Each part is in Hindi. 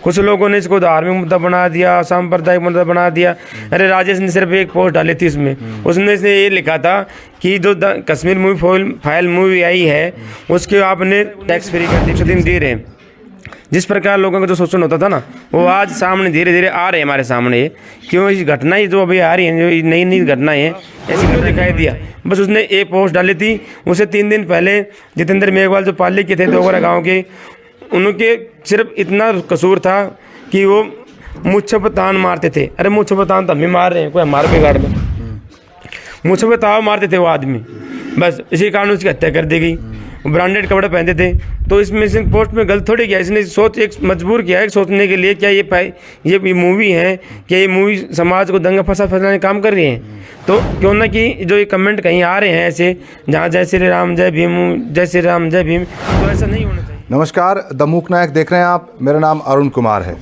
कुछ लोगों ने इसको धार्मिक मुद्दा बना दिया, सांप्रदायिक मुद्दा बना दिया। अरे राजेश ने सिर्फ एक पोस्ट डाली थी उसने ये लिखा था कि जो कश्मीर मूवी फाइल मूवी आई है उसके आपने टैक्स फ्री कर दी, 100 दिन दे रहे। जिस प्रकार लोगों का जो शोषण होता था ना वो आज सामने धीरे धीरे आ रहे हैं हमारे सामने। क्यों इस घटनाएं जो अभी आ रही हैं, जो नई नई घटनाएं हैं, ऐसी क्यों दिखाई दिया। बस उसने एक पोस्ट डाली थी, उसे 3 दिन पहले जितेंद्र मेघवाल जो पाली के थे दोगरा गाँव के, उनके सिर्फ इतना कसूर था कि वो मुझ पर तान मारते थे। अरे मुझ पर तान तो हम भी मार रहे हैं, कोई हमारे बिगाड़ में मुझ पर ताव मारते थे वो आदमी, बस इसी कारण उसकी हत्या कर दी गई। ब्रांडेड कपड़े पहनते थे। तो इसमें से पोस्ट में गलत थोड़ी किया, इसने सोच एक मजबूर किया है सोचने के लिए क्या ये मूवी है, क्या ये मूवी समाज को दंगा फसाने काम कर रही है। तो क्यों ना कि जो ये कमेंट कहीं आ रहे हैं ऐसे जहाँ जय श्री राम जय भीम, जय श्री राम जय भीम, तो ऐसा नहीं होना चाहिए। नमस्कार, द मूक नायक देख रहे हैं आप। मेरा नाम अरुण कुमार है।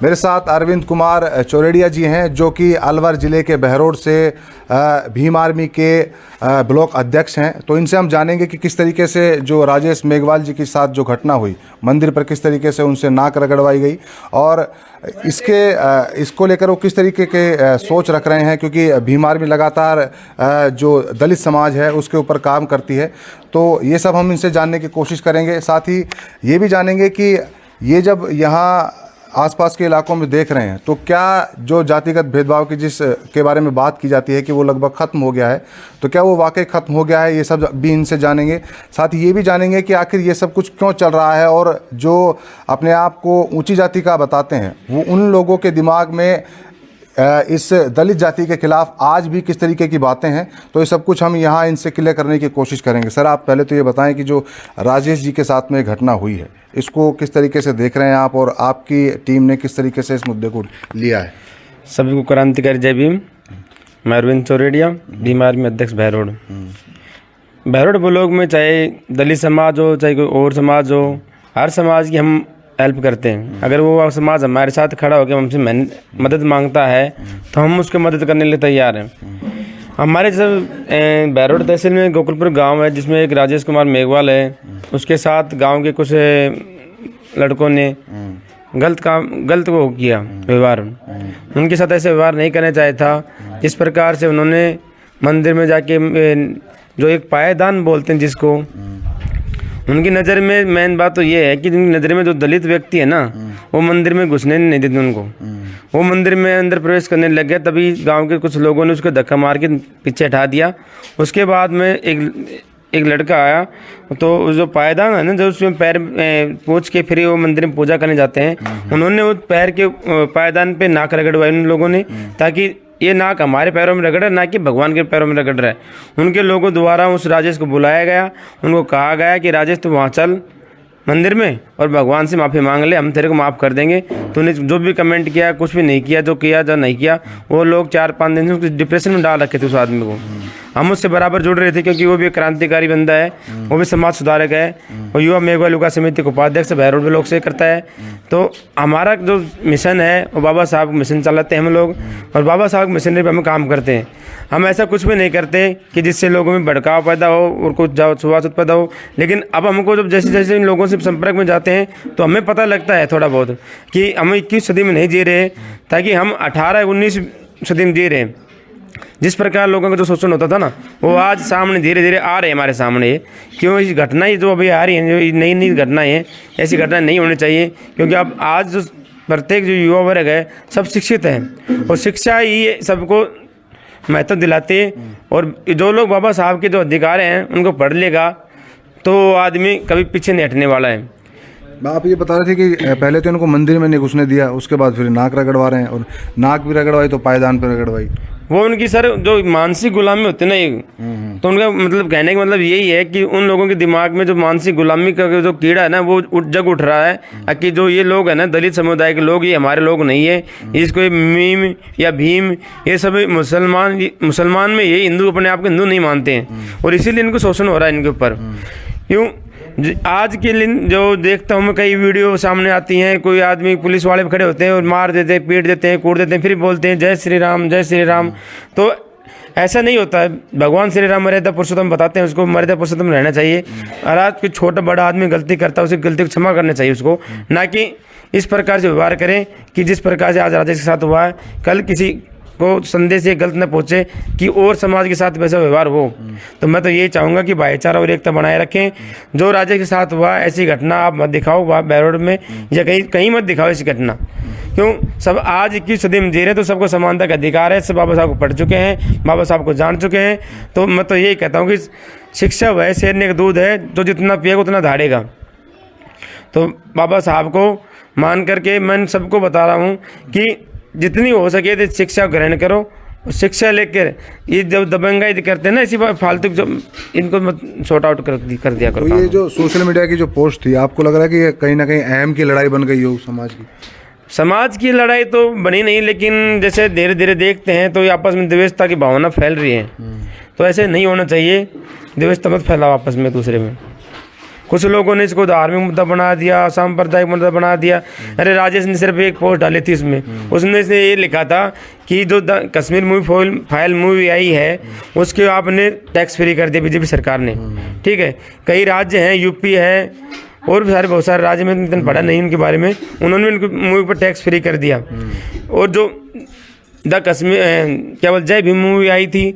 मेरे साथ अरविंद कुमार चौरेडिया जी हैं जो कि अलवर ज़िले के बहरोड से भीम आर्मी के ब्लॉक अध्यक्ष हैं। तो इनसे हम जानेंगे कि किस तरीके से जो राजेश मेघवाल जी के साथ जो घटना हुई, मंदिर पर किस तरीके से उनसे नाक रगड़वाई गई और इसको लेकर वो किस तरीके के सोच रख रहे हैं, क्योंकि भीम आर्मी लगातार जो दलित समाज है उसके ऊपर काम करती है। तो ये सब हम इनसे जानने की कोशिश करेंगे। साथ ही ये भी जानेंगे कि ये जब यहाँ आसपास के इलाकों में देख रहे हैं तो क्या जो जातिगत भेदभाव की जिस के बारे में बात की जाती है कि वो लगभग ख़त्म हो गया है, तो क्या वो वाकई ख़त्म हो गया है, ये सब भी इनसे जानेंगे। साथ ही ये भी जानेंगे कि आखिर ये सब कुछ क्यों चल रहा है और जो अपने आप को ऊंची जाति का बताते हैं वो उन लोगों के दिमाग में इस दलित जाति के खिलाफ आज भी किस तरीके की बातें हैं। तो ये सब कुछ हम यहाँ इनसे क्लियर करने की कोशिश करेंगे। सर, आप पहले तो ये बताएं कि जो राजेश जी के साथ में घटना हुई है इसको किस तरीके से देख रहे हैं आप और आपकी टीम ने किस तरीके से इस मुद्दे को लिया है। सभी को क्रांतिकारी जय भीम। मैं अरविंद चौरेडिया, भीम आर्मी अध्यक्ष बहरोड। बहरोड ब्लॉक में चाहे दलित समाज हो चाहे कोई और समाज हो, हर समाज की हम हेल्प करते हैं। अगर वो समाज हमारे साथ खड़ा होकर हमसे मदद मांगता है तो हम उसकी मदद करने के लिए तैयार हैं। हमारे जैसे बहरोड तहसील में गोकुलपुर गांव है जिसमें एक राजेश कुमार मेघवाल है, उसके साथ गांव के कुछ लड़कों ने गलत वो किया व्यवहार। उनके साथ ऐसे व्यवहार नहीं करना चाहिए था। इस प्रकार से उन्होंने मंदिर में जाके जो एक पायदान बोलते हैं जिसको, उनकी नज़र में मेन बात तो ये है कि उनकी नज़र में जो दलित व्यक्ति है ना वो मंदिर में घुसने नहीं देते उनको। वो मंदिर में अंदर प्रवेश करने लग गया, तभी गांव के कुछ लोगों ने उसको धक्का मार के पीछे हटा दिया। उसके बाद में एक लड़का आया, तो जो पायदान है ना जो उसमें पैर पोंछ के फिर वो मंदिर में पूजा करने जाते हैं, उन्होंने वो पैर के पायदान पे नाक रगड़वाई उन लोगों ने, ताकि ये नाक हमारे पैरों में रगड़ रहा है ना कि भगवान के पैरों में रगड़ रहा है। उनके लोगों द्वारा उस राजेश को बुलाया गया, उनको कहा गया कि राजेश तू वहाँ चल मंदिर में और भगवान से माफ़ी मांग ले, हम तेरे को माफ़ कर देंगे। तूने जो भी कमेंट किया, कुछ भी नहीं किया, जो किया जो नहीं किया, वो लोग 4-5 दिन से उसको डिप्रेशन में डाल रखे थे उस आदमी को। हम उससे बराबर जुड़ रहे थे क्योंकि वो भी एक क्रांतिकारी बंदा है, वो भी समाज सुधारक है और युवा मेघवाल युवा समिति को उपाध्यक्ष बहरोड ब्लॉक से करता है। तो हमारा जो मिशन है वो बाबा साहब मिशन चलाते हैं हम लोग, और बाबा साहब मिशन पर हम काम करते हैं। हम ऐसा कुछ भी नहीं करते कि जिससे लोगों में भड़काव पैदा हो और कुछ छुआछूत पैदा हो। लेकिन अब हमको जब जैसे जैसे इन लोगों से संपर्क में जाते हैं तो हमें पता लगता है थोड़ा बहुत कि हम 21 सदी में नहीं जी रहे, ताकि हम 18-19 सदी में जी रहे हैं। जिस प्रकार लोगों का जो शोषण होता था ना वो आज सामने धीरे धीरे आ रहे हैं हमारे सामने। क्यों इस घटनाएं जो अभी आ रही हैं, जो नई नई घटनाएं हैं, ऐसी घटनाएं नहीं होनी चाहिए। क्योंकि अब आज जो प्रत्येक जो युवा वर्ग है सब शिक्षित हैं और शिक्षा ही सबको महत्व दिलाते हैं। और जो लोग बाबा साहब के जो अधिकार हैं उनको पढ़ लेगा तो आदमी कभी पीछे नहीं हटने वाला है। आप ये बता रहे थे कि पहले तो इनको मंदिर में नहीं घुसने दिया, उसके बाद फिर नाक रगड़वा रहे हैं, और नाक भी रगड़वाई तो पायदान पर रगड़वाई। वो उनकी सर जो मानसिक गुलामी होती है ना ये, तो उनका मतलब कहने का मतलब यही है कि उन लोगों के दिमाग में जो मानसिक गुलामी का जो कीड़ा है ना वो उठ रहा है कि जो ये लोग है ना दलित समुदाय के लोग, ये हमारे लोग नहीं है। इसको मीम या भीम ये सब मुसलमान में ये हिंदू अपने आप को हिंदू नहीं मानते हैं और इसीलिए इनको शोषण हो रहा है इनके ऊपर। यूँ आज के दिन जो देखता हूँ मैं, कई वीडियो सामने आती हैं, कोई आदमी पुलिस वाले खड़े होते हैं और मार देते हैं, पीट देते हैं, कूट देते हैं, फिर बोलते हैं जय श्री राम जय श्री राम। तो ऐसा नहीं होता है। भगवान श्री राम मर्यादा पुरुषोत्तम बताते हैं, उसको मर्यादा पुरुषोत्तम रहना चाहिए। और आज कोई छोटा बड़ा आदमी गलती करता है, उसे गलती को क्षमा करना चाहिए उसको, ना कि इस प्रकार से व्यवहार करें कि जिस प्रकार से आज राजेश के साथ हुआ है, कल किसी को संदेश ये गलत न पहुँचे कि और समाज के साथ वैसा व्यवहार हो। तो मैं तो यही चाहूँगा कि भाईचारा और एकता बनाए रखें। जो राजेश के साथ हुआ ऐसी घटना आप मत दिखाओ वहाँ बहरोड में, या कहीं मत दिखाओ ऐसी घटना। क्यों, सब आज 21 सदी में जी रहे हैं, तो सबको समानता का अधिकार है। सब बाबा साहब को पढ़ चुके हैं, बाबा साहब को जान चुके हैं। तो मैं तो यही कहता हूँ कि शिक्षा वह शेरने का दूध है, जो जितना पिएगा उतना धाड़ेगा। तो बाबा साहब को मान करके मैं सबको बता रहा हूँ कि जितनी हो सके तो शिक्षा ग्रहण करो। शिक्षा लेकर ये जब दबंगाई करते हैं ना, इसी फालतू जब इनको मत सॉर्ट आउट कर दिया करो। तो ये जो सोशल मीडिया की जो पोस्ट थी, आपको लग रहा है कि ये कहीं ना कहीं अहम की लड़ाई बन गई हो समाज की? समाज की लड़ाई तो बनी नहीं, लेकिन जैसे धीरे धीरे देखते हैं तो ये आपस में द्वेषता की भावना फैल रही है। तो ऐसे नहीं होना चाहिए, द्वेषता मत फैलाओ आपस में दूसरे में। कुछ लोगों ने इसको धार्मिक मुद्दा बना दिया, सांप्रदायिक मुद्दा बना दिया। अरे राजेश ने सिर्फ एक पोस्ट डाली थी इसमें, उसने से ये लिखा था कि जो कश्मीर मूवी फाइल मूवी आई है उसके आपने टैक्स फ्री कर दिया बीजेपी सरकार ने। ठीक है, कई राज्य हैं, यूपी है और भी सारे बहुत सारे राज्य में, इतना पढ़ा नहीं इनके बारे में, उन्होंने इनको मूवी पर टैक्स फ्री कर दिया। और जो द कश्मीर क्या बोल जय भीम मूवी आई थी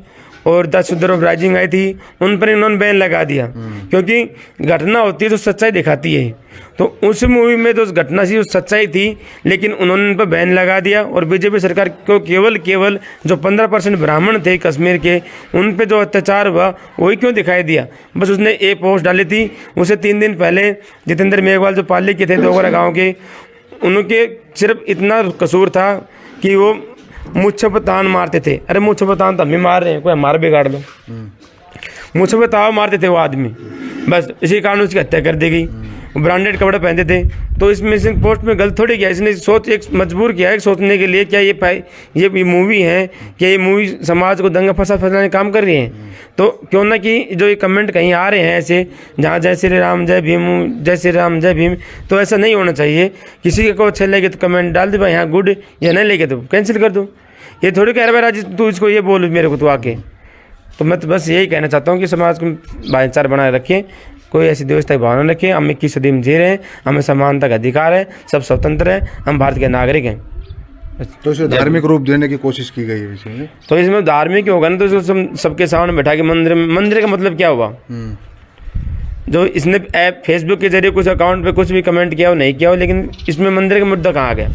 और द शुद्र ऑफ राइजिंग आई थी, उन पर इन्होंने बैन लगा दिया। क्योंकि घटना होती है तो सच्चाई दिखाती है। तो उस मूवी में तो घटना सी सच्चाई थी, लेकिन उन्होंने उन पर बैन लगा दिया। और बीजेपी सरकार को केवल जो 15% ब्राह्मण थे कश्मीर के, उन पे जो अत्याचार हुआ वही क्यों दिखाई दिया। बस उसने एक पोस्ट डाली थी, उसे 3 दिन पहले जितेंद्र मेघवाल जो पाली के थे दोगरा गाँव के, उनके सिर्फ इतना कसूर था कि वो मुझे पर तान मारते थे। अरे मुझे पर तान तो हम भी मार रहे हैं, कोई हमारा बिगाड़ दो। मुझे पर ताव मारते थे वो आदमी, बस इसी कारण उसकी हत्या कर दी गई। ब्रांडेड कपड़े पहनते थे। तो इसमें इस पोस्ट में गलत थोड़ी किया, इसने एक मजबूर किया है सोचने के लिए, क्या ये मूवी है, क्या ये मूवी समाज को दंगा फसाद फैलाने काम कर रही है। तो क्यों ना कि जो ये कमेंट कहीं आ रहे हैं ऐसे, जहाँ जय श्री राम जय भीम, जय श्री राम जय भीम, तो ऐसा नहीं होना चाहिए। किसी को अच्छा लगे तो कमेंट डाल दे भाई हाँ गुड, या नहीं लगे तो कैंसिल कर दो। ये थोड़ी कह रहा भाई राजेश तू इसको ये बोल मेरे को तो आके। तो मैं तो बस यही कहना चाहता हूँ कि समाज को भाईचारा बनाए रखें, कोई ऐसी व्यवस्था की भावना रखें। हम 21 सदी में जी रहे हैं, हमें समानता का अधिकार है, सब स्वतंत्र है, हम भारत के नागरिक हैं। तो इसे धार्मिक रूप देने की कोशिश की गई है विषय में। तो इसमें धार्मिक होगा ना, तो इसको सबके सामने बैठा के मंदिर का मतलब क्या हुआ। जो इसने ऐप फेसबुक के जरिए कुछ अकाउंट पे कुछ भी कमेंट किया हो नहीं किया हो, लेकिन इसमें मंदिर का मुद्दा कहाँ आ गया।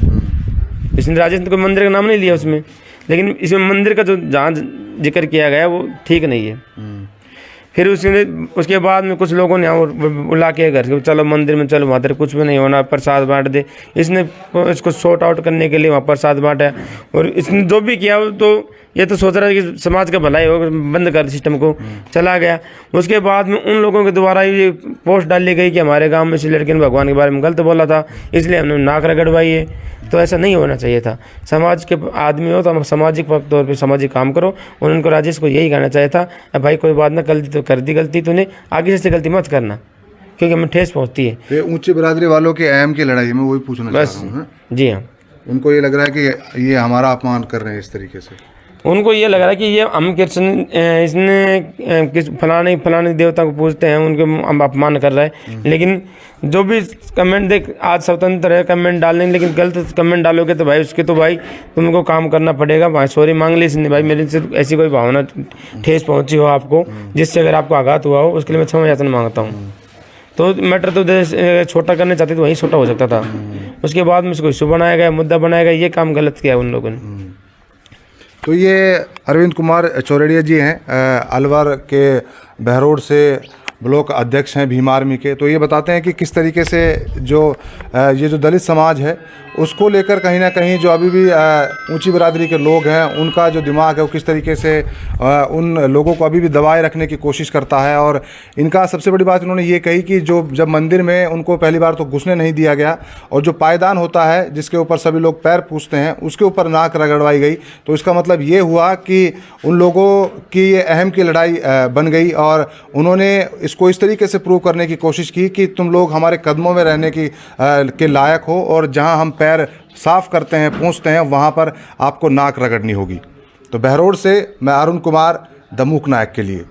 इसने राजेश ने कोई मंदिर का नाम नहीं लिया उसमें, लेकिन इसमें मंदिर का जो जहाँ जिक्र किया गया वो ठीक नहीं है। फिर उसके बाद में कुछ लोगों ने बुला के घर के चलो मंदिर में चलो, वहाँ पर कुछ भी नहीं होना, प्रसाद बांट दे। इसने इसको सॉर्ट आउट करने के लिए वहाँ प्रसाद बांटा, और इसने जो भी किया तो ये तो सोच रहा है कि समाज का भलाई हो, बंद कर सिस्टम को, चला गया। उसके बाद में उन लोगों के द्वारा ये पोस्ट डाली गई कि हमारे गाँव में इस लड़के ने भगवान के बारे में गलत बोला था, इसलिए हमने नाक रगड़वाई है। तो ऐसा नहीं होना चाहिए था। समाज के आदमी हो तो हम सामाजिक तौर पे सामाजिक काम करो। और उनको राजेश को यही कहना चाहिए था, भाई कोई बात ना, गलती तो कर दी, गलती तूने आगे से गलती मत करना, क्योंकि हमें ठेस पहुँचती है। तो ऊंची बिरादरी वालों के अहम की लड़ाई में वही पूछना चाह रहा हूं। जी हाँ, उनको ये लग रहा है कि ये हमारा अपमान कर रहे हैं इस तरीके से। उनको ये लग रहा है कि ये हम कृष्ण इसने किस फलाने देवता को पूजते हैं, उनको हम अपमान कर रहा है। लेकिन जो भी कमेंट देख, आज स्वतंत्र है कमेंट डालने, लेकिन गलत कमेंट डालोगे तो भाई उसके तो भाई तुमको काम करना पड़ेगा। भाई सॉरी मांग ली इसने, भाई मेरे से ऐसी कोई भावना ठेस पहुंची हो आपको, जिससे अगर आपको आघात हुआ हो, उसके लिए मैं क्षमा याचना मांगता हूँ। तो मैटर तो छोटा करना चाहते तो वहीं छोटा हो सकता था। उसके बाद में उसको इशू बनाया गया, मुद्दा बनाया गया, ये काम गलत किया उन लोगों ने। तो ये अरविंद कुमार चौरड़िया जी हैं, अलवर के बहरोड से ब्लॉक अध्यक्ष हैं भीम आर्मी के। तो ये बताते हैं कि किस तरीके से ये जो दलित समाज है उसको लेकर कहीं ना कहीं जो अभी भी ऊंची बिरादरी के लोग हैं, उनका जो दिमाग है वो किस तरीके से उन लोगों को अभी भी दबाए रखने की कोशिश करता है। और इनका सबसे बड़ी बात इन्होंने ये कही कि जब मंदिर में उनको पहली बार तो घुसने नहीं दिया गया, और जो पायदान होता है जिसके ऊपर सभी लोग पैर पूछते हैं, उसके ऊपर नाक रगड़वाई गई। तो इसका मतलब ये हुआ कि उन लोगों की ये अहम की लड़ाई बन गई, और उन्होंने इसको इस तरीके से प्रूव करने की कोशिश की कि तुम लोग हमारे कदमों में रहने के लायक हो, और जहां हम पैर साफ करते हैं, पूछते हैं, वहां पर आपको नाक रगड़नी होगी। तो बहरोड से मैं अरुण कुमार, द मूक नायक के लिए।